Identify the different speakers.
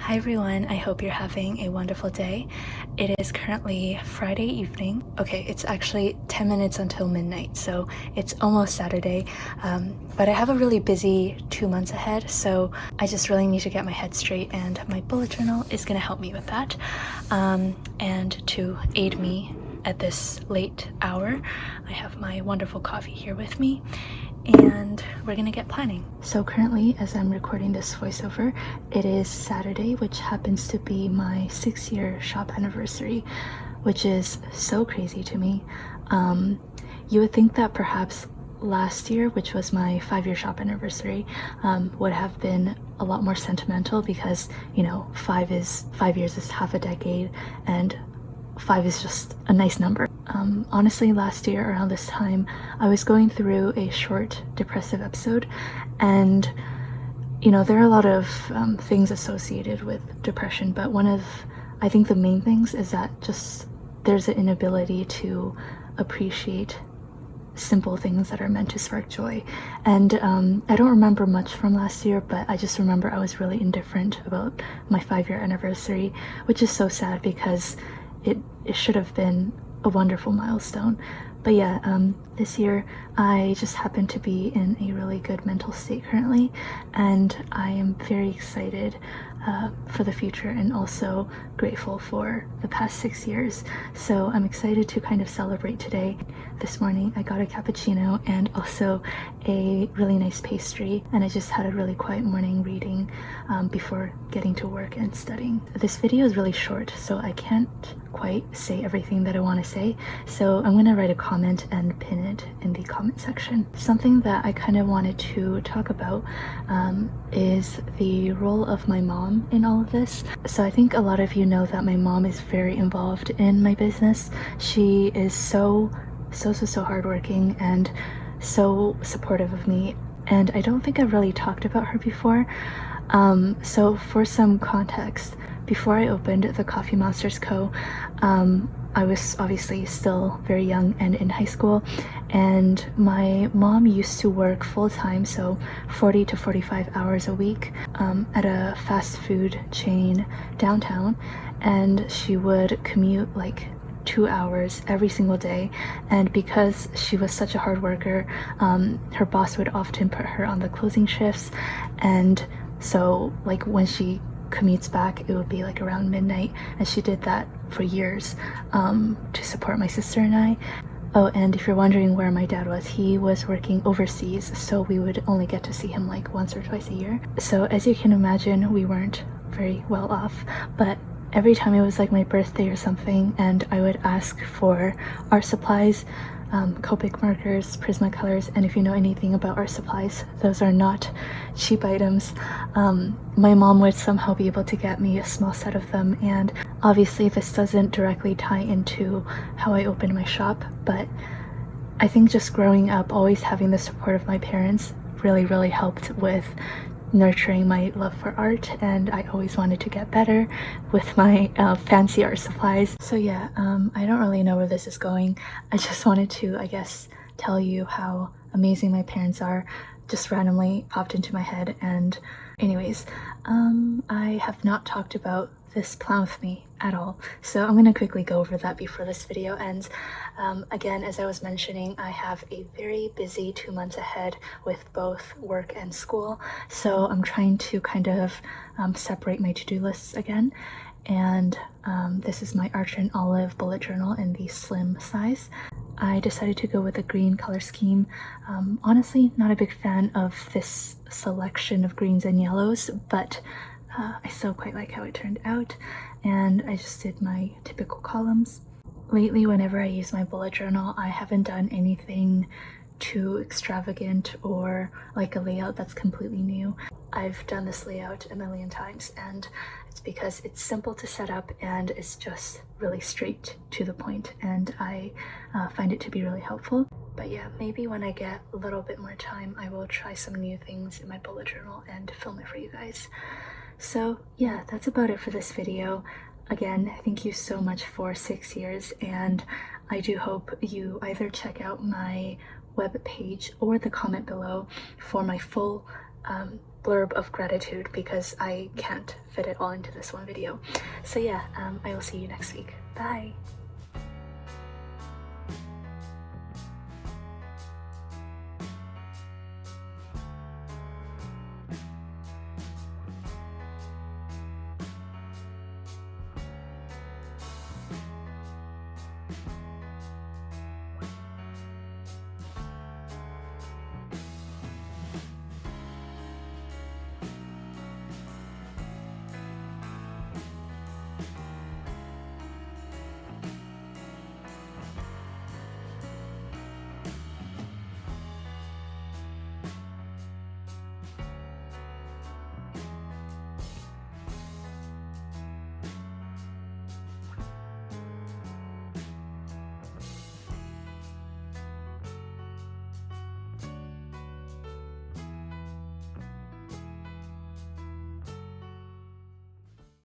Speaker 1: Hi everyone, I hope you're having a wonderful day. It is currently Friday evening. Okay, it's actually 10 minutes until midnight, so it's almost Saturday. But I have a really busy 2 months ahead, so I just really need to get my head straight, and my bullet journal is going to help me with that. And to aid me at this late hour, I have my wonderful coffee here with me, and we're gonna get planning. So currently, as I'm recording this voiceover, it is Saturday, which happens to be my 6-year shop anniversary, which is so crazy to me. You would think that perhaps last year, which was my 5-year shop anniversary, would have been a lot more sentimental because, you know, 5 years is half a decade, and 5 is just a nice number. Honestly, last year around this time, I was going through a short depressive episode, and you know, there are a lot of things associated with depression, but one of, I think the main things is that just there's an inability to appreciate simple things that are meant to spark joy. And I don't remember much from last year, but I just remember I was really indifferent about my 5-year anniversary, which is so sad because it should have been a wonderful milestone. But yeah, this year I just happen to be in a really good mental state currently, and I am very excited for the future and also grateful for the past 6 years. So I'm excited to kind of celebrate today. This morning I got a cappuccino and also a really nice pastry, and I just had a really quiet morning reading before getting to work and studying. This video is really short, so I can't quite say everything that I want to say, so I'm going to write a comment and pin it in the comment section. Something that I kind of wanted to talk about is the role of my mom in all of this. So I think a lot of you know that my mom is very involved in my business. She is so hardworking and so supportive of me, and I don't think I've really talked about her before. So for some context, before I opened the Coffee Monsters Co., I was obviously still very young and in high school, and my mom used to work full-time, so 40 to 45 hours a week at a fast food chain downtown, and she would commute like 2 hours every single day. And because she was such a hard worker, her boss would often put her on the closing shifts, and so like when she commutes back, it would be like around midnight, and she did that for years to support my sister and I. Oh, and if you're wondering where my dad was, he was working overseas, so we would only get to see him like once or twice a year. So as you can imagine, we weren't very well off, but every time it was like my birthday or something and I would ask for art supplies, Copic markers, Prismacolors, and if you know anything about art supplies, those are not cheap items. My mom would somehow be able to get me a small set of them, and obviously this doesn't directly tie into how I opened my shop, but I think just growing up, always having the support of my parents really helped with nurturing my love for art, and I always wanted to get better with my fancy art supplies. So yeah, I don't really know where this is going. I just wanted to, I guess, tell you how amazing my parents are. Just randomly popped into my head. And anyways, I have not talked about this plan with me at all, so I'm going to quickly go over that before this video ends. Again, as I was mentioning, I have a very busy 2 months ahead with both work and school, so I'm trying to kind of separate my to-do lists again. And this is my Arch and Olive bullet journal in the slim size. I decided to go with a green color scheme. Honestly, not a big fan of this selection of greens and yellows, but I still quite like how it turned out, and I just did my typical columns. Lately, whenever I use my bullet journal, I haven't done anything too extravagant or like a layout that's completely new. I've done this layout a million times, and it's because it's simple to set up and it's just really straight to the point, and I find it to be really helpful. But yeah, maybe when I get a little bit more time, I will try some new things in my bullet journal and film it for you guys. So yeah, that's about it for this video. Again, thank you so much for 6 years, and I do hope you either check out my web page or the comment below for my full blurb of gratitude because I can't fit it all into this one video. So yeah, I will see you next week. Bye!